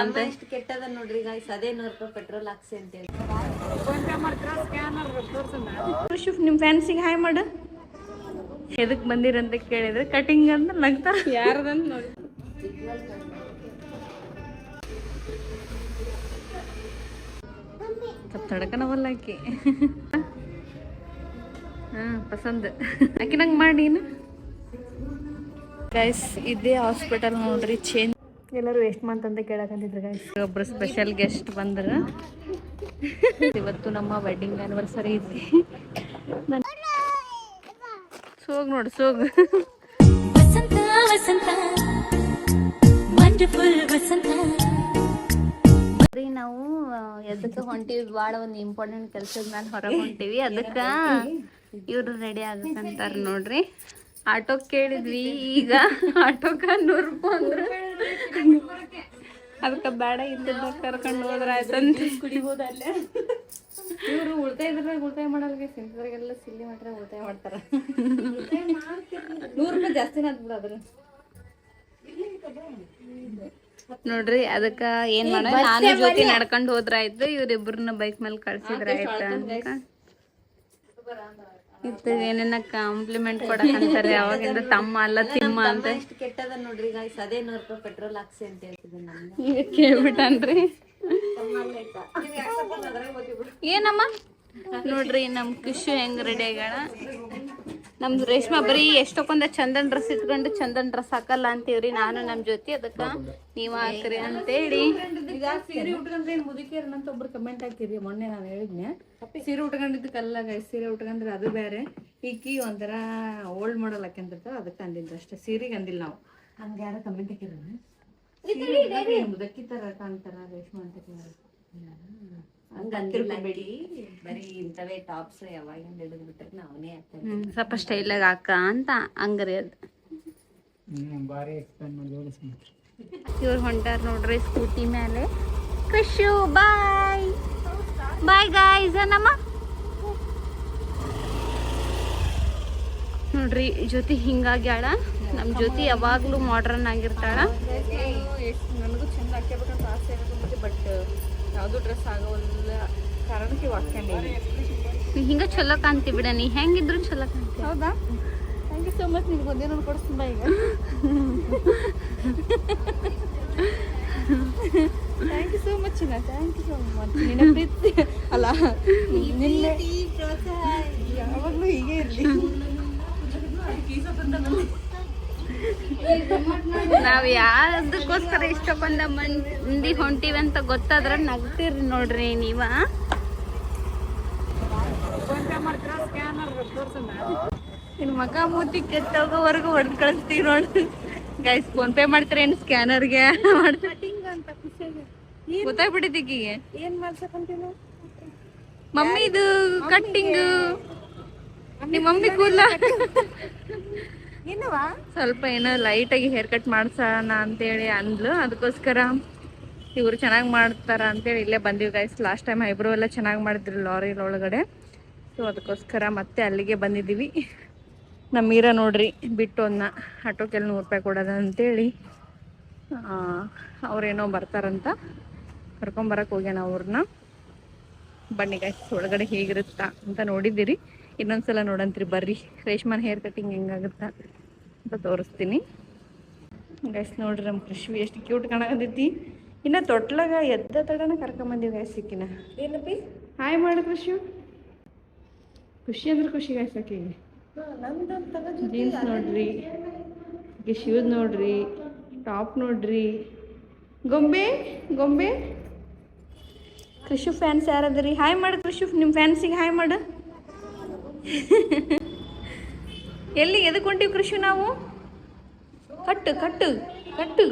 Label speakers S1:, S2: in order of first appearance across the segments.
S1: ಅಂತ
S2: ಎಷ್ಟು ಕೆಟ್ಟದ ನೋಡ್ರಿ ಗಾಯ್ಸ್. ಅದೇ 100 ರೂಪಾಯಿ ಪೆಟ್ರೋಲ್ ಹಾಕ್ಸಿ ಅಂತ ಹೇಳಿ
S1: ನಿಮ್ ಫ್ಯಾನ್ಸಿಗೆ ಹಾಯ್ ಮಾಡು. ಎದಕ್ ಬಂದಿರಂತ ಕೇಳಿದ್ರೆ ಕಟಿಂಗ್ ಅಂತ ನಗ್ತಾ ಯಾರದಂತ ನೋಡಿ. ಸ್ವಲ್ಪ ತಡಕನವಲ್ಲ ಆಕಿ. ಹಾ ಪಸಂದ್ ಆಕಿ ನಂಗೆ ಮಾಡಿ. ಗೈಸ್ ಇದೇ ಹಾಸ್ಪಿಟಲ್ ನೋಡ್ರಿ. ಚೇಂಜ್ ಎಲ್ಲರೂ ಎಷ್ಟು ಮಂತ್ ಅಂತ ಕೇಳಕಂತಿದ್ರು ಗೈಸ್. ಒಬ್ರು ಸ್ಪೆಷಲ್ ಗೆಸ್ಟ್ ಬಂದ್ರ. ಇವತ್ತು ನಮ್ಮ ವೆಡ್ಡಿಂಗ್ ಆನಿವರ್ಸರಿ ಐತಿ. ಸೋಗ್ ನೋಡು ಸೋಗ್.
S3: ವಸಂತ ವಸಂತ ವಂಡರ್ಫುಲ್ ವಸಂತ.
S1: ನಾವು ಎದಕ್ಕೆ ಹೊಂಟಿವಿ, ಭಾಳ ಒಂದು ಇಂಪಾರ್ಟೆಂಟ್ ಕೆಲ್ಸದ ಮೇಲೆ ಹೊರಗೆ ಹೊಂಟಿವಿ. ಅದಕ್ಕೆ ಇವ್ರು ರೆಡಿ ಆಗಕ್ಕಂತಾರ ನೋಡ್ರಿ. ಆಟೋ ಕೇಳಿದ್ವಿ, ಈಗ ಆಟೋಕ 100 ರೂಪಾಯಿ ಅಂದ್ರೆ ಅದಕ್ಕೆ ಬೇಡ ಇದ್ದದ ಕರ್ಕೊಂಡು ಹೋದ್ರೆ ಆಯ್ತಂತ ಕುಡಿಬೋದು. ಅಲ್ಲೇ ಇವರು ಉಳಿತಾಯ ಮಾಡಲ್ಗೆ ಸಿಂಪಲ್ಗೆಲ್ಲ ಸಿಲ್ಲಿ ಮಾತ್ರ ಉಳಿತಾಯ ಮಾಡ್ತಾರ. 100 ರೂಪಾಯಿ ಜಾಸ್ತಿನ ಆಗ್ಬಿಡ ಅದ್ರ ನೋಡ್ರಿ. ಅದಕ್ಕ ಏನ್ ಮಾಡ, ನಾನು ಜೊತೆ ನಡ್ಕೊಂಡು ಹೋದ್ರ ಆಯ್ತು, ಇವ್ರಿಬ್ರನ್ನ ಬೈಕ್ ಮೇಲೆ ಕಳ್ಸಿದ್ರ ಆಯ್ತ ಅಂತ ಇತ್ತು. ಏನೇನ ಕಾಂಪ್ಲಿಮೆಂಟ್ ಕೊಡಕಂತಾರೆ ಅವಾಗಿಂದ. ತಮ್ಮ ಅಲ್ಲ ತಿಮ್ಮ ಅಂತ.
S2: ಎಷ್ಟು ಕೆಟ್ಟದ ನೋಡ್ರಿ ಗಾಯ್ಸ್. ಅದೇ 100 ರೂಪಾಯಿ ಪೆಟ್ರೋಲ್ ಹಾಕ್ಸಿ ಅಂತ ಹೇಳ್ತಿದ್ದೆ ನಾನು.
S1: ಈಗ ಕೇಳ್ಬಿಟ್ಟನ್ರಿ. ಏನಮ್ಮ ನೋಡ್ರಿ ನಮ್ ಖುಷಿ ಹೆಂಗ್ ರೆಡಿ ಆಗ್ಯಾಳ. ನಮ್ದು ರೇಷ್ಮಾ ಬರೀ ಎಷ್ಟೊಂದ ಚಂದನ್ ಡ್ರೆಸ್ ಇಟ್ಕೊಂಡು ಚಂದನ್ ಡ್ರೆಸ್ ಹಾಕಲ್ಲ ಅಂತೀವ್ರಿ ನಾನು ನಮ್ ಜೊತೆ. ಅದಕ್ಕ ನೀವ್ ಹಾಕ್ರಿ ಅಂತೇಳಿ. ಈಗ ಸೀರೆ ಉಟ್ಕೊಂಡ್ರೆ ಮುದುಕಿಯರ್ ಅಂತ ಒಬ್ರು ಕಮೆಂಟ್ ಹಾಕಿರಿ. ಮೊನ್ನೆ ನಾನು ಹೇಳಿದ್ನೆ ಸೀರೆ ಉಟ್ಕೊಂಡಿದ್ದಕ್ಕಲ್ಲ ಗೈಸ್. ಸೀರೆ ಉಟ್ಕೊಂಡ್ರೆ ಅದು ಬೇರೆ. ಈಕಿ ಒಂಥರ ಓಲ್ಡ್ ಮಾಡಲ್ ಹಾಕಿರ್ತಾರ, ಅದಕ್ಕೆ ಅಂದಿದ್ದು ಅಷ್ಟೇ. ಸೀರೆಗೆ ಅಂದಿಲ್ಲ ನಾವು.
S2: ಹಂಗೆ ಯಾರೋ ಕಮೆಂಟ್ ಹಾಕಿರ
S1: ಮುದಕ್ಕಿ ತರ ಕಾಣ್ತಾರ ರೇಷ್ಮಾ ಅಂತ.
S2: ಹಂಗಂದಿಲ್ಲ ಬಿಡಿ, ಬರೀ ಇಂಥವೇ ಟಾಪ್ಸ್ ಯಾವಾಗಿಂದ ಹಿಡಿದು ಬಿಟ್ರೆ ನಾವೇ ಹಾಕ್ತೇವೆ.
S1: ಸ್ವಲ್ಪ ಸ್ಟೈಲಾಗಿ ಹಾಕ ಅಂತ ಹಂಗರಿ. ಅದು ಇವ್ರು ಹೊಂಟಾರ ನೋಡ್ರಿ ಸ್ಕೂಟಿ ಮೇಲೆ. ಖುಷು ಬಾಯ್ ಬಾಯ್ ಗಾಯ್ಸ್. ನಮ್ಮ ನೋಡ್ರಿ ಜ್ಯೋತಿ ಹಿಂಗಾಗ್ಯಾಳ. ನಮ್ ಜ್ಯೋತಿ ಯಾವಾಗ್ಲೂ ಮಾಡ್ರನ್ ಆಗಿರ್ತಾಳ. ನನಗೂ ಚಂದ ಹಾಕ್ಯಬೇಕಂತ ಆಸೆ ಇರುತ್ತೆ, ಬಟ್ ಯಾವ್ದು ಡ್ರೆಸ್ ಆಗೋಲ್ಲ ಕಾರಣಕ್ಕೆ ಹಾಕ್ಕೊಂಡೇನಿ. ನೀ ಹಿಂಗ ಚಲೋ ಕಾಣ್ತಿ ಬಿಡ, ನೀ ಹೆಂಗಿದ್ರು ಚಲೋ ಕಾಣ್ತಿ. ಹೌದಾ, ಥ್ಯಾಂಕ್ ಯು ಸೋ ಮಚ್. ನಿಮ್ಗೆ ಒಂದೇನೋ ಕೊಡಿಸ್ತೀನಿ ಈಗ. Thank you so much. Thank you so much. ನಿನ್ನ ಪ್ರೀತಿ ಅಲ್ಲ ನಿನ್ನ ಯಾವಾಗಲೂ ಹೀಗೆ ಇರಲಿ. ನಾವ್ ಯಾವ್ದಕ್ಕೋಸ್ಕರ ಇಷ್ಟಪಂದ ಮಂದಿ ಹೊಂಟಿವಿ ಅಂತ ಗೊತ್ತಾದ್ರ ನಗ್ತಿರಿ ನೋಡ್ರಿ ನೀವ. ನಿನ್ ಮಗ ಮೂತಿ ಕೆಟ್ಟೋಗೋವರೆಗೂ ಹೊಡೆದ್ ಕಳಿಸ್ತೀವಿ ನೋಡ್ರಿ ಗೈಸ್. ಫೋನ್ ಪೇ ಮಾಡ್ತಾರೆ ಏನು ಸ್ಕ್ಯಾನರ್ಗೆ ಗೊತ್ತಾಗ್ಬಿಟ್ಟಿದ್ದೀಕಿಗೆ. ಏನ್ ಮಾಡ್ಸಕಂತೀವಿ ಮಮ್ಮಿದು ಕಟ್ಟಿಂಗ್. ನಿಮ್ಮ ಮಮ್ಮಿ ಕೂಲ ಸ್ವಲ್ಪ ಏನೋ ಲೈಟಾಗಿ ಹೇರ್ ಕಟ್ ಮಾಡ್ಸೋಣ ಅಂತೇಳಿ ಅಂದ್ಲು. ಅದಕ್ಕೋಸ್ಕರ ಇವ್ರು ಚೆನ್ನಾಗಿ ಮಾಡ್ತಾರ ಅಂತೇಳಿ ಇಲ್ಲೇ ಬಂದೀವಿ ಗೈಸ್. ಲಾಸ್ಟ್ ಟೈಮ್ ಐಬ್ರೋ ಎಲ್ಲ ಚೆನ್ನಾಗಿ ಮಾಡಿದ್ರಿ ಲಾರಿ ಒಳಗಡೆ. ಸೊ ಅದಕ್ಕೋಸ್ಕರ ಮತ್ತೆ ಅಲ್ಲಿಗೆ ಬಂದಿದ್ದೀವಿ. ನಮ್ಮ ಮೀರ ನೋಡ್ರಿ ಬಿಟ್ಟು ಅದನ್ನ ಆಟೋಕ್ಕೆ 100 ರೂಪಾಯಿ ಕೊಡೋದ ಅಂತೇಳಿ ಅವ್ರೇನೋ ಬರ್ತಾರಂತ ಕರ್ಕೊಂಬರಕ್ಕೆ ಹೋಗ್ಯಾನ ಅವ್ರನ್ನ. ಬನ್ನಿ ಗೈಸ್ ಒಳಗಡೆ ಹೇಗಿರುತ್ತಾ ಅಂತ ನೋಡಿದ್ದೀರಿ. ಇನ್ನೊಂದ್ಸಲ ನೋಡಂತ್ರಿ ಬರ್ರಿ. ರೇಷ್ಮನ್ ಹೇರ್ ಕಟಿಂಗ್ ಹೆಂಗಾಗುತ್ತಾ ಅಂತ ತೋರಿಸ್ತೀನಿ ಗೈಸ್. ನೋಡ್ರಿ ನಮ್ಮ ಕೃಷಿ ಎಷ್ಟು ಕ್ಯೂಟ್ ಕಾಣಕತ್ತೈತಿ. ಇನ್ನು ತೊಟ್ಲಾಗ ಎದ್ದ ತಡನ ಕರ್ಕೊಂಬಂದಿವಿ ಗೈಸ್. ಸಿಕ್ಕಿನ ಏನಪ್ಪಿ ಹಾಯ್ ಮಾಡು ಕೃಷಿ. ಖುಷಿ ಅಂದ್ರೆ ಖುಷಿ ಗೈಸ್. ಆಕೆಗೆ ಜೀನ್ಸ್ ನೋಡ್ರಿ, ಆಕೆ ಶೂಸ್ ನೋಡ್ರಿ, ಟಾಪ್ ನೋಡ್ರಿ. ಗೊಂಬೆ ಗೊಂಬೆ ಕೃಷಿ ಫ್ಯಾನ್ಸ್ ಯಾರದ್ರಿ? ಹಾಯ್ ಮಾಡು ಕೃಷಿ. ನಿಮ್ಮ ಫ್ಯಾನ್ಸಿಗೆ ಹಾಯ್ ಮಾಡು. ಎಲ್ಲಿ ಎದಕ್ಕೆ ಹೊಂಟಿವಿ ಕೃಷಿ ನಾವು? ಕಟ್ಟು ಕಟ್ಟು ಕಟ್ಟು.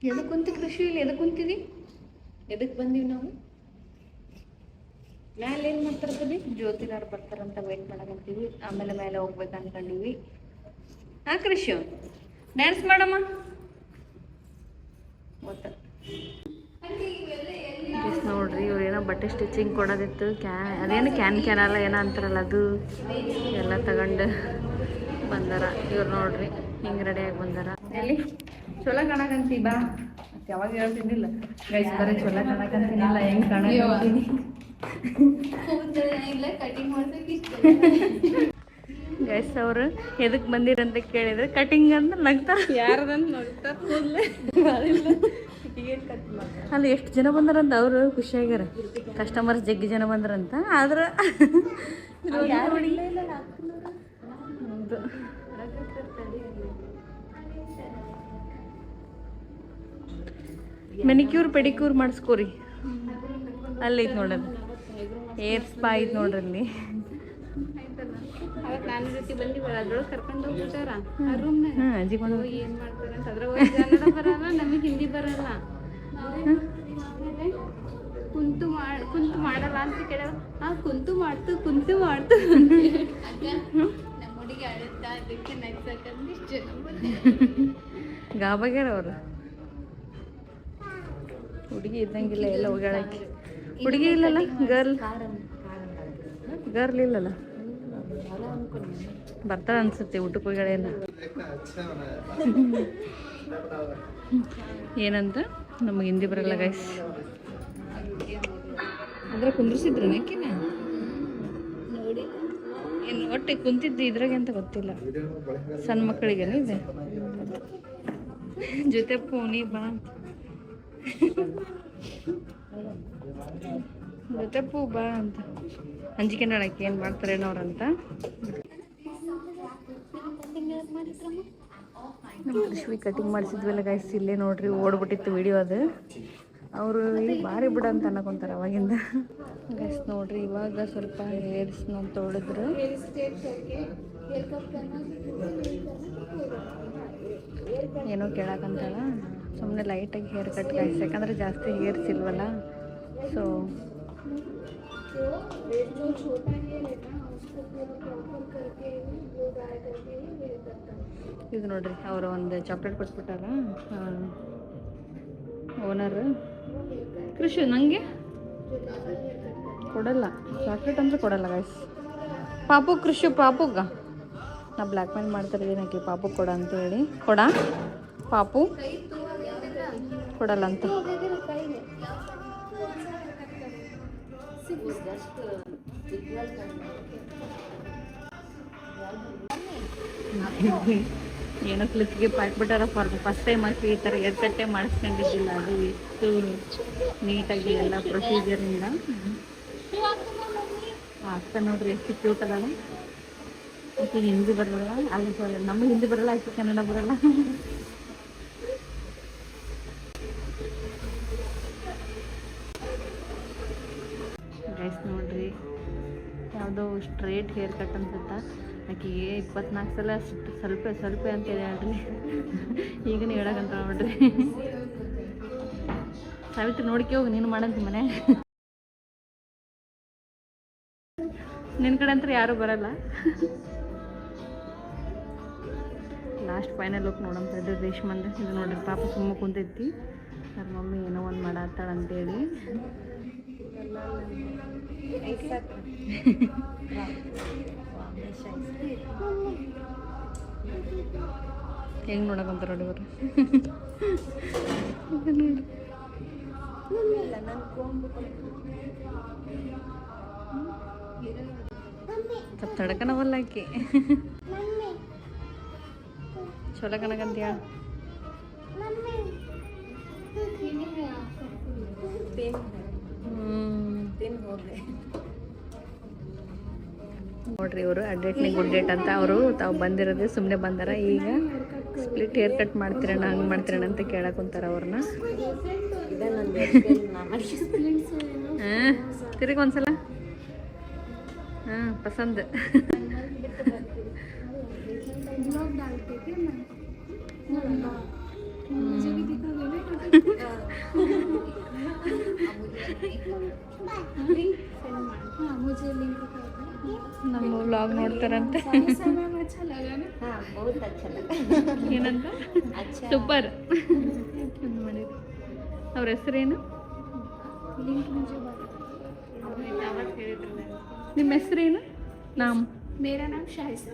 S1: ಎದಕ್ಕೆ ಕುಂತಿ ಕೃಷಿ? ಇಲ್ಲಿ ಎದಕ್ಕೆ ಕುಂತಿದಿ? ಎದಕ್ಕೆ ಬಂದೀವಿ ನಾವು? ಮೇಲೆ ಏನು ಮಾಡ್ತಾರದಿ? ಜ್ಯೋತಿನಾರು ಬರ್ತಾರಂತ ವೇಟ್ ಮಾಡಕಂತೀವಿ. ಆಮೇಲೆ ಮೇಲೆ ಹೋಗ್ಬೇಕು ಅನ್ಕೊಂಡಿವಿ. ಹಾ ಕೃಷಿ ಡ್ಯಾನ್ಸ್ ಮಾಡಮ್ಮ. ಗೊತ್ತ ನೋಡ್ರಿ ಇವ್ರೇನೋ ಬಟ್ಟೆ ಸ್ಟಿಚಿಂಗ್ ಕೊಡೋದಿತ್ತು. ಅದೇನು ಕ್ಯಾನ್ ಅಲ್ಲ ಏನೋ ಅಂತಾರಲ್ಲ ಅದು ಎಲ್ಲ ತಗೊಂಡು ಬಂದಾರ. ಇವ್ರು ನೋಡ್ರಿ ಹಿಂಗೆ ರೆಡಿಯಾಗಿ ಬಂದಾರ. ಎಲ್ಲಿ ಚೊಲೋ ಕಾಣಕಂತಿ ಬಾ ಮತ್ತ್ ಯಾವಾಗ ಹೇಳ್ತಿದ್ದಿಲ್ಲ ಗೈಸ್ ಬರೀ ಚೊಲೋ ಕಾಣಕಂತೀನಿಲ್ಲ ಹೆಂಗ್ ಕಾಣಕಂತೀನಿ ಗೈಸ್ ಅವರು ಎದಕ್ ಬಂದಿರಂತ ಕೇಳಿದ್ರೆ ಕಟಿಂಗ್ ಅಂತ ನಗ್ತಾ
S2: ಯಾರದಂತ ನೋಡ್ತಾ
S1: ಅಲ್ಲಿ ಎಷ್ಟು ಜನ ಬಂದಾರಂತ ಅವರು ಖುಷಿಯಾಗ್ಯಾರ ಕಸ್ಟಮರ್ಸ್ ಜಗ್ಗಿ ಜನ ಬಂದ್ರಂತ ಆದ್ರೆ ಮೆನಿಕ್ಯೂರ್ ಪೆಡಿಕ್ಯೂರ್ ಮಾಡಿಸ್ಕೋರಿ ಅಲ್ಲಿ ಐತೆ ನೋಡೋದು ಏರ್ ಸ್ಪಾ ಐತೆ ನೋಡ್ರಿ ಅಲ್ಲಿ
S2: ಅವತ್ತು ನಾನು ಜೊತೆ ಬಂದಿವಲ್ಲ ಅದ್ರೊಳಗೆ ಕರ್ಕೊಂಡು ಹೋಗ್ಬಿಟ್ಟಾರ ಆ ರೂಮ್ನಾಗ
S1: ಹಾಂ ಅಜ್ಜಿಕೊಂಡು
S2: ಏನ್ ಮಾಡ್ತಾರೆ ಅಂತ ಅದ್ರೊಳಗೆ ಕನ್ನಡ ಬರಲ್ಲ ನಮಗೆ ಹಿಂದಿ ಬರಲ್ಲ ಆಮೇಲೆ ಕುಂತು ಮಾಡಲ್ಲ ಅಂತ ಕೇಳ ಕುಂತು ಮಾಡ್ತು ನಮ್ಮ ಹುಡುಗಿ ಅಳುತ್ತಾ ಅದಕ್ಕೆ ನಗ್ಸಕ್ಕಂದಿಷ್ಟು
S1: ಗಾಬಾಗ್ಯಾರ ಅವರು ಹುಡುಗಿ ಇದ್ದಂಗಿಲ್ಲ ಎಲ್ಲ ಹೋಗ್ಯಾಳಕ್ಕೆ ಹುಡುಗಿ ಇಲ್ಲಲ್ಲ ಗರ್ಲ್ ಇಲ್ಲಲ್ಲ ಬರ್ತಾಳ ಅನ್ಸುತ್ತೆ ಊಟಕ್ಕೆ ಹೋಗ್ಯಾಳೇನ ಏನಂತ ನಮಗೆ ಹಿಂದಿ ಬರಲ್ಲ ಗೈಸ್ ಅಂದ್ರೆ ಕುಂದ್ರಿಸಿದ್ರು ಯಾಕಿನ
S2: ನೋಡಿ
S1: ಏನು ಒಟ್ಟೆ ಕುಂತಿದ್ದು ಇದ್ರಾಗೆ ಅಂತ ಗೊತ್ತಿಲ್ಲ ಸಣ್ಣ ಮಕ್ಕಳಿಗೇನು ಇದೆ ಜೊತೆ ಪೋನಿ ಬಾ ಜೊತೆ ಪೂ ಬಾ ಅಂತ ಅಂಜಿಕೆ ನೋಡಕ್ಕೆ ಏನು ಮಾಡ್ತಾರೇನೋ ಅವ್ರಂತ ನಮ್ಮ ಕೃಷ್ವಿ ಕಟಿಂಗ್ ಮಾಡಿಸಿದ್ವಲ್ಲ ಗೈಸ್ ಇಲ್ಲೇ ನೋಡ್ರಿ ಓಡ್ಬಿಟ್ಟಿತ್ತು ವಿಡಿಯೋ ಅದು ಅವರು ಭಾರಿ ಬಿಡ ಅಂತ ಅನ್ನಕೊಂತಾರೆ ಅವಾಗಿಂದ ಗೈಸ್ ನೋಡ್ರಿ ಇವಾಗ ಸ್ವಲ್ಪ ಹೇರ್ಸ್ನ ತೊಳೆದ್ರು ಏನೋ ಕೇಳಕ್ಕಂತಾಳ ಸುಮ್ಮನೆ ಲೈಟಾಗಿ ಹೇರ್ ಕಟ್ ಗೈಸ್ ಯಾಕಂದ್ರೆ ಜಾಸ್ತಿ ಹೇರ್ಸ್ ಇಲ್ವಲ್ಲ ಸೊ ಇದು ನೋಡ್ರಿ ಅವರು ಒಂದು ಚಾಕ್ಲೇಟ್ ಕೊಟ್ಬಿಟ್ಟಾರ ಓನರ್ ಕೃಷಿ ನನಗೆ ಕೊಡಲ್ಲ ಚಾಕ್ಲೇಟ್ ಅಂದ್ರೆ ಕೊಡಲ್ಲ ಗೈಸ್ ಪಾಪು ಕೃಷಿ ಪಾಪುಗ ನಾ ಬ್ಲ್ಯಾಕ್ ಮೇಲ್ ಮಾಡ್ತಾರೆ ಏನಕ್ಕೆ ಪಾಪು ಕೊಡ ಅಂತ ಹೇಳಿ ಕೊಡ ಪಾಪು ಕೊಡಲ್ಲ ಅಂತ ಏನೋ ಕ್ಲಿಪ್ಗೆ ಪಾಕ್ಬಿಟ್ಟಾರ ಫಸ್ಟ್ ಟೈಮ್ ಹಾಕಿ ಈ ಥರ ಎರ್ಕಟ್ಟೆ ಮಾಡಿಸ್ಕೊಂಡಿದ್ದಿಲ್ಲ ಅದು ಇಷ್ಟು ನೀಟಾಗಿ ಎಲ್ಲ ಪ್ರೊಸೀಜರಿಂದ ಆಗ್ತಾ ನೋಡ್ರಿ ಎಷ್ಟು ಕ್ಯೂಟ್ ಅದಾವ ಆಕೆ ಹಿಂದಿ ಬರಲ್ಲ ಅಲ್ಲಿ ನಮಗೆ ಹಿಂದಿ ಬರಲ್ಲ ಆಕೆ ಕನ್ನಡ ಬರಲ್ಲ ಗೈಸ್ ನೋಡ್ರಿ ಯಾವುದೋ ಸ್ಟ್ರೇಟ್ ಹೇರ್ ಕಟ್ ಅನ್ಸುತ್ತಾ ಆಕೆಗೆ 24 ಸಲ ಸ್ವಲ್ಪ ಅಂತ ಹೇಳ್ರಿ ಈಗನೇ ಹೇಳಕಂತ ನೋಡ್ರಿ ಸಾವಿತ್ರಿ ನೋಡ್ಕೆ ಹೋಗಿ ನೀನು ಮಾಡಂತ ಮನೆ ನಿನ್ನ ಕಡೆ ಅಂತ ಯಾರು ಬರಲ್ಲ ಲಾಸ್ಟ್ ಫೈನಲ್ ಲುಕ್ ನೋಡಂತ ಇದ್ರಿ ರೇಷ್ಮಂದ ಇದು ನೋಡ್ರಿ ಪಾಪ ಸುಮ್ಮ ಕುಂತೈತಿ ಅವ್ರ ಮಮ್ಮಿ ಏನೋ ಒಂದು ಮಾಡತ್ತಾಳ ಅಂತೇಳಿ ಹೆಂಗ್ ನೋಡಕಂತಾರ ನೋಡಿ ಇವರು ಸ್ವಲ್ಪ ತಡಕನವಲ್ಲ ಆಕಿ ಚಲೋ ಕನಕಂತೀಯ ನೋಡ್ರಿ ಇವರು ಅಡ್ಡೇಟ್ನಿ ಗುಡ್ ಡೇಟ್ ಅಂತ ಅವರು ತಾವು ಬಂದಿರೋದೇ ಸುಮ್ಮನೆ ಬಂದಾರ ಈಗ ಸ್ಪ್ಲಿಟ್ ಹೇರ್ ಕಟ್ ಮಾಡ್ತೀರಣ್ಣ ಹಂಗೆ ಮಾಡ್ತೀರಣ್ಣ ಅಂತ ಕೇಳಕ್ ಕುಂತಾರ ಅವ್ರನ್ನ ಹಾಂ ತಿರುಗಿ ಒಂದ್ಸಲ ಹಾಂ ಪಸಂದ್ ನಮ್ಮ ವ್ಲಾಗ್ ನೋಡ್ತಾರಂತೆ ಏನಂತ ಸೂಪರ್ ಮಾಡಿದ್ರು ಅವ್ರ ಹೆಸರೇನು ನಿಮ್ಮ ಹೆಸರೇನು ನಾಮ್
S2: मेरा नाम शाहिस्ता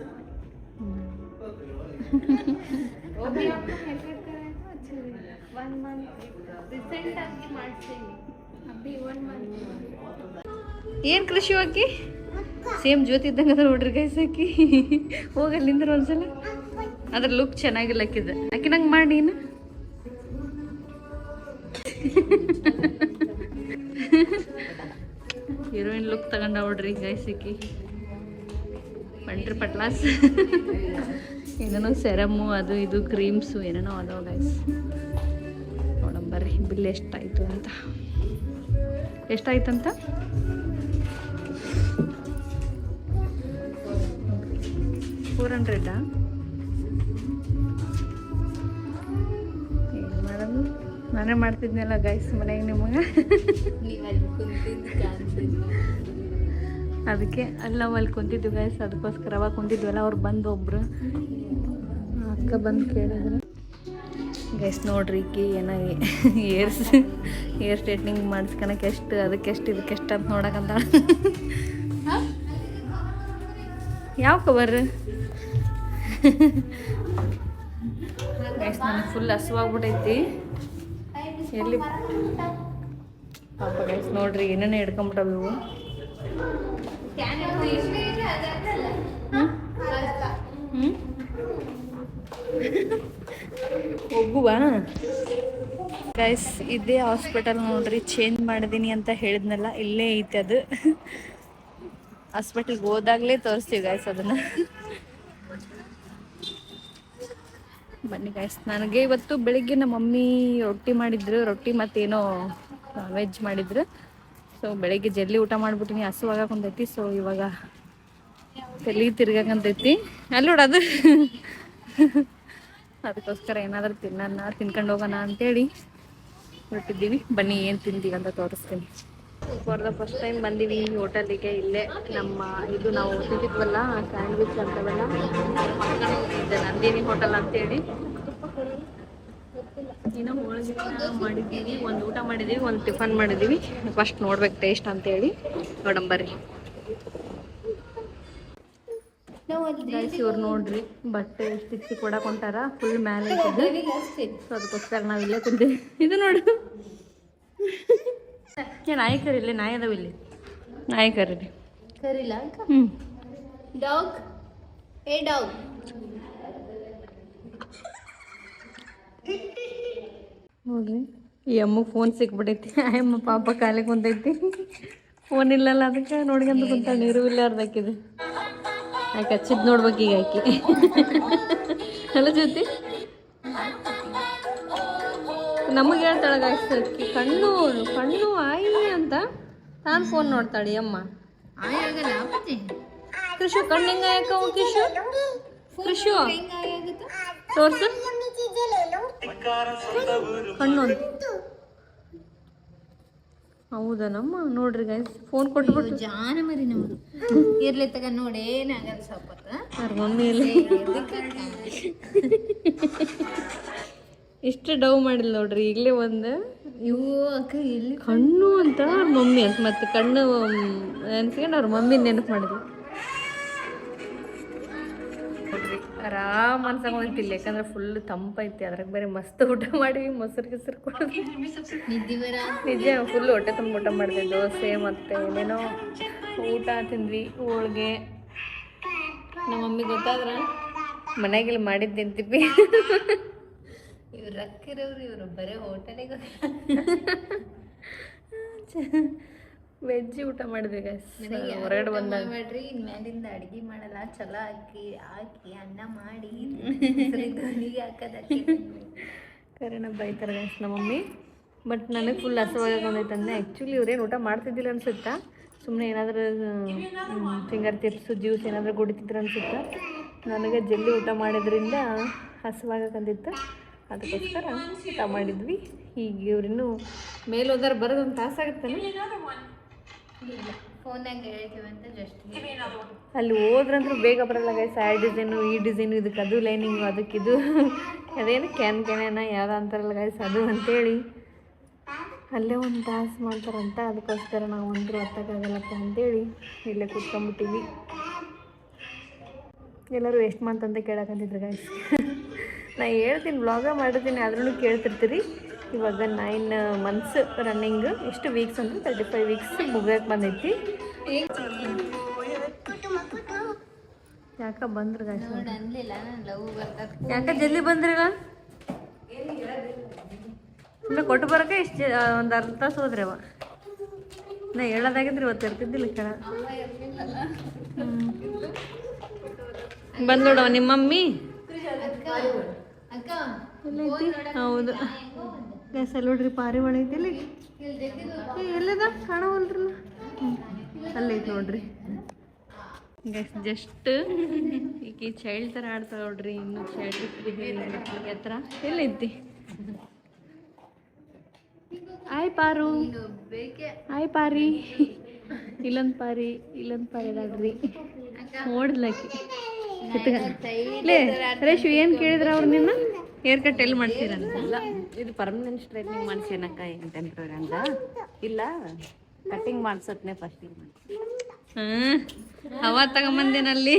S1: ಏನು ಕೃಷಿ ಹಾಕಿ ಸೇಮ್ ಜ್ಯೋತಿ ಇದ್ದಂಗೆ ಅದ ನೋಡ್ರಿ ಗೈಸ್ ಆಕಿ ಹೋಗಲ್ಲಿಂದ್ರ ಒಂದ್ಸಲ ಅದ್ರ ಲುಕ್ ಚೆನ್ನಾಗಿಲ್ಲ ಆಕಿದ ಆಕಿ ನಂಗೆ ಮಾಡಿ ನೀನು ಹೀರೋಯಿನ್ ಲುಕ್ ತಗೊಂಡ ನೋಡ್ರಿ ಗೈಸ್ ಆಕಿ ಪಂಟ್ರಿ ಪಟ್ಲಾಸ್ ಏನೇನೋ ಸೆರಮು ಅದು ಇದು ಕ್ರೀಮ್ಸು ಏನೇನೋ ಅದಾವ ಗೈಸ್ ನೋಡಂಬರ್ರಿ ಬಿಲ್ ಎಷ್ಟಾಯಿತು ಅಂತ ಎಷ್ಟಾಯ್ತಂತ 400 ಏನು ಮಾಡೋದು ನಾನೇ ಮಾಡ್ತಿದ್ನಲ್ಲ ಗೈಸ್ ಮನೆಗೆ ನಿಮಗೆ ಅದಕ್ಕೆ ಅಲ್ಲಿ ನಾವು ಅಲ್ಲಿ ಕುಂತಿದ್ವಿ ಗೈಸ್ ಅದಕ್ಕೋಸ್ಕರ ಅವಾಗ ಕುಂತಿದ್ವಲ್ಲ ಅವ್ರು ಬಂದು ಒಬ್ರು ಅಕ್ಕ ಬಂದು ಕೇಳಿದ್ರು ಗೈಸ್ ನೋಡ್ರಿ ಈಕಿ ಏನೋ ಏರ್ ಸ್ಟ್ರೇಟ್ನಿಂಗ್ ಮಾಡಿಸ್ಕೊಳಕ್ಕೆ ಎಷ್ಟು ಅದಕ್ಕೆ ಎಷ್ಟು ಇದಕ್ಕೆ ಎಷ್ಟು ಅಂತ ನೋಡಕಂತ ಯಾವ ಕವರ್ ಗೈಸ್ ನನಗೆ ಫುಲ್ ಹಸುವಾಗ್ಬಿಟ್ಟೈತಿ ಎಲ್ಲಿ ಪಾಪ ಗೈಸ್ ನೋಡ್ರಿ ಏನೇನೇ ಹಿಡ್ಕೊಂಬಿಟ್ಟವು ಇವು ಹೋಗುವ ಗೈಸ್ ಇದೇ ಹಾಸ್ಪಿಟಲ್ ನೋಡ್ರಿ ಚೇಂಜ್ ಮಾಡಿದೀನಿ ಅಂತ ಹೇಳಿದ್ನಲ್ಲ ಇಲ್ಲೇ ಐತೆ ಅದು ಹಾಸ್ಪಿಟಲ್ಗೆ ಹೋದಾಗಲೇ ತೋರಿಸ್ತೀವಿ ಗೈಸ್ ಅದನ್ನು ಬನ್ನಿ ಗೈಸ್ ನನಗೆ ಇವತ್ತು ಬೆಳಿಗ್ಗೆ ನಮ್ಮ ಮಮ್ಮಿ ರೊಟ್ಟಿ ಮಾಡಿದ್ರು ರೊಟ್ಟಿ ಮತ್ತೇನೋ ವೆಜ್ ಮಾಡಿದ್ರು ಸೊ ಬೆಳಿಗ್ಗೆ ಜಲ್ದಿ ಊಟ ಮಾಡಿಬಿಟ್ಟಿನಿ ಹಸುವಾಗಕೊಂಡೈತಿ ಸೊ ಇವಾಗ ತಲೆ ತಿರ್ಗಂತೈತಿ ಅಲ್ಲಿ ನೋಡ ಅದು ಅದಕ್ಕೋಸ್ಕರ ಏನಾದರೂ ತಿನ್ಕೊಂಡು ಹೋಗೋಣ ಅಂತೇಳಿ ಹೊರಟಿದ್ದೀವಿ ಬನ್ನಿ ಏನು ತಿಂತೀವಿ ಅಂತ ತೋರಿಸ್ತೀನಿ ಫಾರ್ ದ ಫಸ್ಟ್ ಟೈಮ್ ಬಂದೀವಿ ಹೋಟೆಲಿಗೆ ಇಲ್ಲೇ ನಮ್ಮ ಇದು ನಾವು ತಿಂತಿದ್ವಲ್ಲ ಸ್ಯಾಂಡ್ವಿಚ್ ಅಂತವೆಲ್ಲ ಇದೆ ನಂದಿನಿ ಹೋಟೆಲ್ ಅಂತೇಳಿ ಏನೋ ಹೋಳಿಗೆ ಮಾಡಿದ್ದೀವಿ ಒಂದು ಊಟ ಮಾಡಿದ್ದೀವಿ ಒಂದು ಟಿಫನ್ ಮಾಡಿದ್ದೀವಿ ಫಸ್ಟ್ ನೋಡ್ಬೇಕು ಟೇಸ್ಟ್ ಅಂತೇಳಿ ನೋಡಂಬರ್ರಿ ಗೈಸ್ ಇವ್ರು ನೋಡ್ರಿ ಬಟ್ಟೆ ಸ್ಟಿಚ್ ಕೊಡಕ್ಕೆ ಹೊಂಟಾರ ಫುಲ್ ಮೇಲೆ ಸೊ ಅದಕ್ಕೋಸ್ಕರ ನಾವು ಇಲ್ಲೇ ತಿಂತೀವಿ ಇದು ನೋಡು ನಾಯಿ ಕರೀಲಿ ನಾಯಿ ಅದಾವ ಇಲ್ಲಿ ನಾಯಿ ಕರೀಲಿ
S4: ಕರಿಲ್ಲ
S1: ಹ್ಞೂ
S4: ಡಾಗ್ ಏ ಡಾಗ್
S1: ನೋಡ್ರಿ ಈ ಅಮ್ಮಗೆ ಫೋನ್ ಸಿಕ್ಬಿಟ್ಟೈತಿ ಅಮ್ಮ ಪಾಪ ಕಾಲಿಗೆ ಕುಂತೈತಿ ಫೋನ್ ಇಲ್ಲಲ್ಲ ಅದಕ್ಕೆ ನೋಡ್ಕೊಂತ ಕುಂತ ನೀರು ಇಲ್ಲಾರ್ದಾಕಿದೆ ಆಕೆ ಹಚ್ಚಿದ್ ನೋಡ್ಬೇಕು ಈಗ ಆಕಿ ಅಲ್ಲ ಜ್ಯೋತಿ ನಮಗೆ ಹೇಳ್ತಾಳೆ ಅಕ್ಕಿ ಕಣ್ಣು ಕಣ್ಣು ಆಯಿ ಅಂತ ನಾನು ಫೋನ್ ನೋಡ್ತಾಳೆ ಅಮ್ಮ ಕೃಷು ಕಣ್ಣು ಹೆಂಗ ಯಾಕವು ಕಿಶು ಕೃಷು ತೋರ್ಸು ಕಣ್ಣು ಅಂತ ಹೌದನಮ್ಮ ನೋಡ್ರಿ ಗೈಸ್ ಫೋನ್ ಕೊಟ್ಬಿಟ್ಟು
S4: ಜಾನ ಮರಿ ನಮ್ದು ಇರ್ಲಿ ತಗ ನೋಡಿ ಏನಾಗಲ್ಲ ಸ್ವಲ್ಪ
S1: ಅವ್ರ ಮಮ್ಮಿ ಇಲ್ಲಿ ಇಷ್ಟು ಡವ್ ಮಾಡಿಲ್ಲ ನೋಡ್ರಿ ಈಗಲೇ ಒಂದು
S4: ಇವು ಅಕ್ಕ ಇಲ್ಲಿ
S1: ಕಣ್ಣು ಅಂತ ಅವ್ರ ಮಮ್ಮಿ ಅಂತ ಮತ್ತೆ ಕಣ್ಣು ನೆನ್ಸ್ಕೊಂಡು ಅವ್ರ ಮಮ್ಮಿ ನೆನಪು ಮಾಡಿದ್ವಿ ನೋಡ್ರಿ ಆರಾಮ್ ಅನ್ಸಂಗಿಲ್ಲ ಯಾಕಂದ್ರೆ ಫುಲ್ ತಂಪೈತಿ ಅದ್ರಾಗ ಬೇರೆ ಮಸ್ತ್ ಊಟ ಮಾಡಿವಿ ಮೊಸರು ಗಿಸರು ಕೊಡೋದು
S4: ನಿದ್ದೆ ಬರ
S1: ನಿಜ ಫುಲ್ ಹೊಟ್ಟೆ ತುಂಬ ಊಟ ಮಾಡಿದೆ ದೋಸೆ ಮತ್ತು ಏನೇನೋ ಊಟ ತಿಂದ್ವಿ ಹೋಳಿಗೆ ನಮ್ಮ ಮಮ್ಮಿ ಗೊತ್ತಾದ್ರೆ ಮನೆಗೆಲ್ಲ ಮಾಡಿದ್ದು ತಿಂತೀವಿ
S4: ಇವ್ರು ರಕ್ಕಿರೋರು ಇವರು ಬರೀ ಹೋಟೆಲಿಗೆ
S1: ವೆಜ್ ಊಟ ಮಾಡಿದ್ವಿ ಗೈಸ್ ಹೊರಗಡೆ ಬಂದಾಗ
S4: ಮಾಡ್ರಿ ಇನ್ಮೇಲಿಂದ ಅಡ್ಗೆ ಮಾಡಲ್ಲ ಚಲೋ ಹಾಕಿ ಅನ್ನ ಮಾಡಿ ಧ್ವನಿಗೆ ಹಾಕೋದಕ್ಕೆ
S1: ಕರೆನ ಬೈತಾರೆ ಗೈಸ್ ನಮ್ಮ ಮಮ್ಮಿ ಬಟ್ ನನಗೆ ಫುಲ್ ಹಸುವಾಗೈತಂದ್ರೆ ಆ್ಯಕ್ಚುಲಿ ಇವ್ರೇನು ಊಟ ಮಾಡ್ತಿದ್ದಿಲ್ಲ ಅನ್ಸುತ್ತಾ ಸುಮ್ಮನೆ ಏನಾದರೂ ಫಿಂಗರ್ ಚಿಪ್ಸು ಜ್ಯೂಸ್ ಏನಾದರೂ ಕುಡಿತಿದ್ರು ಅನ್ಸುತ್ತಾ ನನಗೆ ಜಲ್ದಿ ಊಟ ಮಾಡಿದ್ರಿಂದ ಹಸುವಾಗಂದಿತ್ತು ಅದಕ್ಕೋಸ್ಕರ ಊಟ ಮಾಡಿದ್ವಿ ಈಗ ಇವ್ರಿನ್ನೂ ಮೇಲೆ ಹೋದಾರ ಬರೋದು ಒಂದು ತಾಸಾಗುತ್ತಾನೆ
S4: ಫೋನಾಗ ಹೇಳ್ತೀವಿ ಅಂತ ಜಸ್ಟ್
S1: ಅಲ್ಲಿ ಹೋದ್ರಂದ್ರೂ ಬೇಗ ಬರಲ್ಲ ಗೈಸ್ ಆ ಡಿಸೈನು ಈ ಡಿಸೈನು ಇದಕ್ಕೆ ಅದು ಲೈನಿಂಗು ಅದಕ್ಕಿದು ಅದೇನು ಕ್ಯಾನೇನ ಯಾವ್ದು ಅಂತಾರಲ್ಲ ಗೈಸ್ ಅದು ಅಂತೇಳಿ ಅಲ್ಲೇ ಒಂದು ತಾಸು ಮಾಡ್ತಾರಂತ ಅದಕ್ಕೋಸ್ಕರ ನಾವು ಒಂದ್ರು ಹೊತ್ತಾಗಲ್ಲಪ್ಪ ಅಂತೇಳಿ ಇಲ್ಲೇ ಕೂತ್ಕೊಂಡ್ಬಿಟ್ಟಿವಿ ಎಲ್ಲರೂ ಎಷ್ಟು ಮಂತ್ ಅಂತ ಕೇಳಕಂತಿದ್ರು ಗೈಸ್ ನಾ ಹೇಳ್ತೀನಿ ವ್ಲಾಗ ಮಾಡಿರ್ತೀನಿ ಆದ್ರೂ ಕೇಳ್ತಿರ್ತೀರಿ ಇವಾಗ 9 ಮಂತ್ಸ್ ರನ್ನಿಂಗ್. ಎಷ್ಟು ವೀಕ್ಸ್ ಅಂದ್ರೆ 35 ವೀಕ್ಸ್ ಮುಗಿಯಕ್ಕೆ ಬಂದೈತಿ. ಯಾಕ ಬಂದ್ರು
S4: ನೋಡ್ ಅನ್ಲಿಲ್ಲ ನಾನು ಲವ್ ಬರ್ತದ
S1: ಯಾಕ ಜಲ್ದಿ ಬಂದ್ರಲ್ಲ? ಇಲ್ಲ ಕೊಟ್ಟು ಬರಕ್ಕೆ ಇಷ್ಟು ಒಂದು ಅರ್ಧ ತಾಸು ಹೋದ್ರಿ ಅವ. ನಾ ಹೇಳೋದಾಗಿದ್ರೆ ಇವತ್ತು ಇರ್ತಿದ್ದಿಲ್ಲ ಕಣ. ಬಂದ್ ನೋಡವ ನಿಮ್ಮ ಮಮ್ಮಿ.
S4: ಅಕ್ಕ
S1: ಹೌದು ಗ್ಯಾಸ್ ಅಲ್ಲಿ ನೋಡ್ರಿ ಪಾರಿವಾಳ ಐತಿ. ಎಲ್ಲದ ಕಾಣವಲ್ರಲ್ಲ? ಅಲ್ಲೈತಿ ನೋಡ್ರಿ ಗ್ಯಾಸ್. ಜಸ್ಟ್ ಈಗ ಚೈಲ್ಡ್ ಥರ ಆಡ್ತಾವ ನೋಡ್ರಿ. ಇನ್ನು ಚೈಲ್ಡ್ ಹತ್ರ ಎಲ್ಲೈತಿ? ಆಯ್ ಪಾರು, ಆಯ್ ಪಾರಿ. ಇಲ್ಲೊಂದು ಪಾರಿ ಅದಾಳ್ರಿ. ನೋಡ್ಲಕ್ಕಿ ರೇಷು ಏನು ಕೇಳಿದ್ರ ಅವ್ರು ನಿನ್ನ ಹೇರ್ ಕಟ್ ಎಲ್ಲಿ ಮಾಡ್ತೀರಂತಲ್ಲ?
S2: ಇದು ಪರ್ಮನೆಂಟ್ ಸ್ಟ್ರೈಟ್ನಿಂಗ್ ಮಾಡ್ಸೇನಕ್ಕ ಏನು ಟೆಂಪ್ರರಿ ಅಂತ ಇಲ್ಲ, ಕಟ್ಟಿಂಗ್ ಮಾಡ್ಸತ್ನೆ ಫಸ್ಟಿಗೆ
S1: ಹವಾ ತಗೊಂಬಂದೇನಲ್ಲಿ.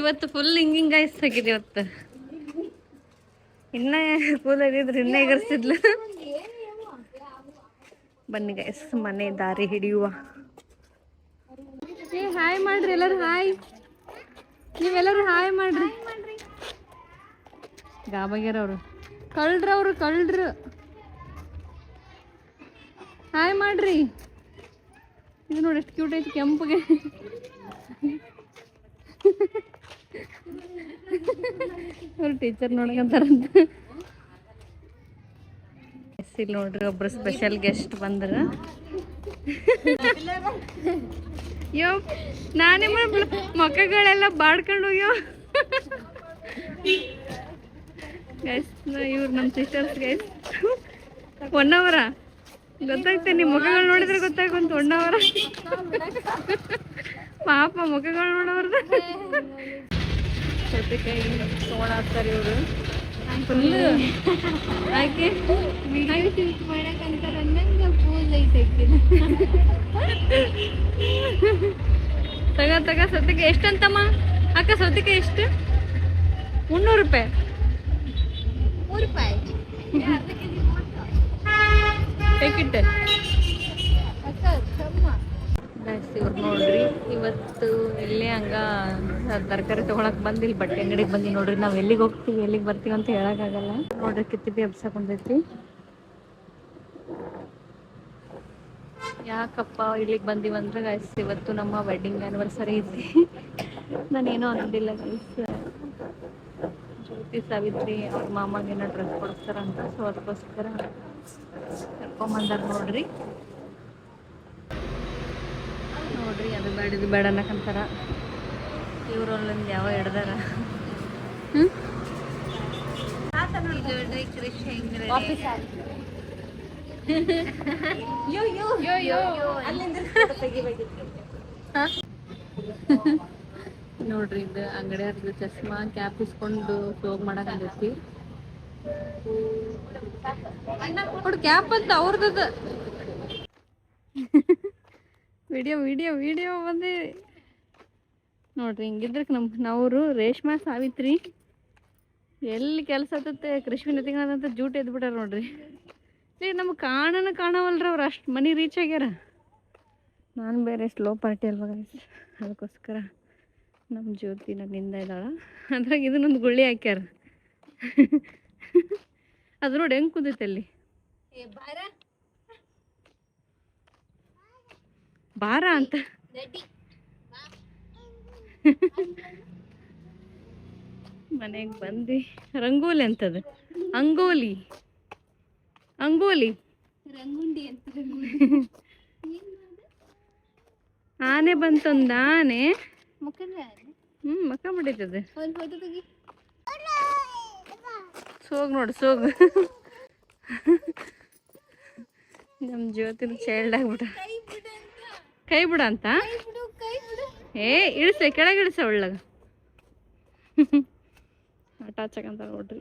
S1: ಇವತ್ತು ಫುಲ್ ಹಿಂಗಿಂಗ್ ಗೈಸ್ ಆಗಿದೆ ಇವತ್ತು. ಇನ್ನ ಕೂಲ್ ಆಗಿದ್ರೆ ಇನ್ನೇ ಎಗರ್ಸ್ತಿದ್ಲು. ಬನ್ನಿ ಗೈಸ್ ಮನೆ ದಾರಿ ಹಿಡಿಯುವ. ಏ ಹಾಯ್ ಮಾಡ್ರಿ ಎಲ್ಲರೂ, ಹಾಯ್. ನೀವೆಲ್ಲರೂ ಹಾಯ್ ಮಾಡ್ರಿ. ಗಾಬಾಗ್ಯಾರ ಅವರು, ಕಳ್ರು. ಹಾಯ್ ಮಾಡ್ರಿ. ಇದು ನೋಡಿ ಎಷ್ಟು ಕ್ಯೂಟ್ ಐತಿ ಕೆಂಪಗೆ. ಅವ್ರು ಟೀಚರ್ ನೋಡ್ಕೊಂತಾರಂತ. ಇಲ್ಲಿ ನೋಡ್ರಿ ಒಬ್ರು ಸ್ಪೆಷಲ್ ಗೆಸ್ಟ್ ಬಂದ್ರ. ಯೋ ನಾನೇ ಮಕ್ಕಗಳೆಲ್ಲ ಬಾಡ್ಕೊಂಡು ಹೋಗ್ಯೋ. ಗೈಸ್ ಇವ್ರು ನಮ್ಮ ಸಿಸ್ಟರ್ಸ್ ಗೈಸ್. 1 ಅವರ ಗೊತ್ತಾಗ್ತದೆ, ನಿಮ್ಮ ಮುಖಗಳು ನೋಡಿದ್ರೆ ಗೊತ್ತಾಗುವಂತ 1 ಅವರ. ಪಾಪ ಮುಖಗಳು ನೋಡೋರ್ದ. ಸೌತೆಕಾಯಿ ತೊಗೊಳಾಕ್ತಾರೆ ಇವರು ಫುಲ್. ಆಕೆ
S4: ಮಾಡಕ್ಕಂತಾರ ನಂಗೆ ಪೂಲ್ ಐತೆ.
S1: ತಗ ಸೌತೆಕಾಯಿ ಎಷ್ಟಂತಮ್ಮ ಅಕ್ಕ? ಸೌತೆಕಾಯಿ ಎಷ್ಟು? 300 ರೂಪಾಯಿ.
S4: 3 ರೂಪಾಯಿ
S1: ಪ್ಯಾಕೆಟ್. ಇವ್ರು ನೋಡ್ರಿ ಇವತ್ತು ಇಲ್ಲೇ ಹಂಗ ತರಕಾರಿ ತೊಗೊಳಕ್ ಬಂದಿಲ್ಲ, ಬಟ್ಟೆ ಅಂಗಡಿಗೆ ಬಂದಿ ನೋಡ್ರಿ. ನಾವ್ ಎಲ್ಲಿಗೆ ಹೋಗ್ತೀವಿ ಎಲ್ಲಿಗೆ ಬರ್ತೀವಿ ಅಂತ ಹೇಳಕ್ಕಾಗಲ್ಲ. ನೋಡ್ರಿ ಕಿತ್ತಿಪಿ ಎಬ್ಸಕ್ ಬಂದೈತಿ. ಯಾಕಪ್ಪ ಇಲ್ಲಿಗೆ ಬಂದಿವಂದ್ರೆ ಗೈಸ್ ಇವತ್ತು ನಮ್ಮ ವೆಡ್ಡಿಂಗ್ ಆ್ಯನಿವರ್ಸರಿ ಐತಿ. ನಾನೇನೋ ಅನ್ನೋದಿಲ್ಲ ಗೈಸ್. ಜ್ಯೋತಿ ಸಾವಿತ್ರಿ ಅವ್ರ ಮಾಮಾಗೇನೋ ಡ್ರೆಸ್ ಕೊಡಿಸ್ತಾರಂತ, ಸೊ ಅದಕ್ಕೋಸ್ಕರ ಕರ್ಕೊಂಬಂದಾರ ನೋಡ್ರಿ. ಅದು ಬೇಡ ಇದು ಬೇಡ ಅನ್ನಕಂತಾರ. ಇವ್ರು ಅಲ್ಲೊಂದು ಯಾವ ಹಿಡ್ದಾರ. ನೋಡ್ರಿ ಇದು ಅಂಗಡಿ ಹತ್ರ ಚಸ್ಮಾ ಕ್ಯಾಪ್ ಇಸ್ಕೊಂಡು ಶೋಗ್ ಮಾಡಕಂದೈತಿ. ಕ್ಯಾಪ್ ಅಂತ ಅವ್ರದ್ದು. ವಿಡಿಯೋ ಬಂದಿ ನೋಡ್ರಿ. ಹಿಂಗಿದ್ರೆ ನಾವ್ರು ರೇಷ್ಮಾ ಸಾವಿತ್ರಿ ಎಲ್ಲಿ ಕೆಲಸ ಆತತ್ತೆ ಕೃಷ್ಣ ತಿಂಗಳಂತ ಜೂಟ್ ಎದ್ಬಿಟ್ಟಾರ ನೋಡ್ರಿ. ಈಗ ನಮ್ಗೆ ಕಾಣವಲ್ರಿ ಅವ್ರು. ಅಷ್ಟು ಮನೆ ರೀಚ್ ಆಗ್ಯಾರ. ನಾನು ಬೇರೆ ಸ್ಲೋ ಪಾರ್ಟಿ ಅಲ್ವಾ ಗೈಸ್, ಅದಕ್ಕೋಸ್ಕರ ನಮ್ಮ ಜ್ಯೋತಿ ನನ್ನಿಂದ ಇದ್ದಾಳ. ಅದ್ರಾಗ ಇದನ್ನೊಂದು ಗುಳ್ಳಿ ಹಾಕ್ಯಾರ. ಅದು ನೋಡಿ ಹೆಂಗೆ ಕುಂದೈತೆ ಅಲ್ಲಿ. ಬಾರ ಅಂತ ಮನೆಗೆ ಬಂದು ರಂಗೋಲಿ ಅಂತದ. ಅಂಗೋಲಿ
S4: ರಂಗುಂಡಿ ಅಂತ.
S1: ಆನೆ ಬಂತೊಂದು ಆನೆ. ಮಕ್ಕ ಬಿಡೈತದ. ಸೋಗ್ ನೋಡು ಸೋಗ್. ನಮ್ಮ ಜ್ಯೋತಿನ ಚೈಲ್ಡ್ ಆಗ್ಬಿಟ್ಟ. ಕೈ ಬಿಡ ಅಂತ. ಏ ಇಳಿಸ ಕೆಳಗೆ ಇಳಿಸ ಒಳ್ಳಗ ಆಟ ಹಚ್ಚಕಂತ ನೋಡ್ರಿ.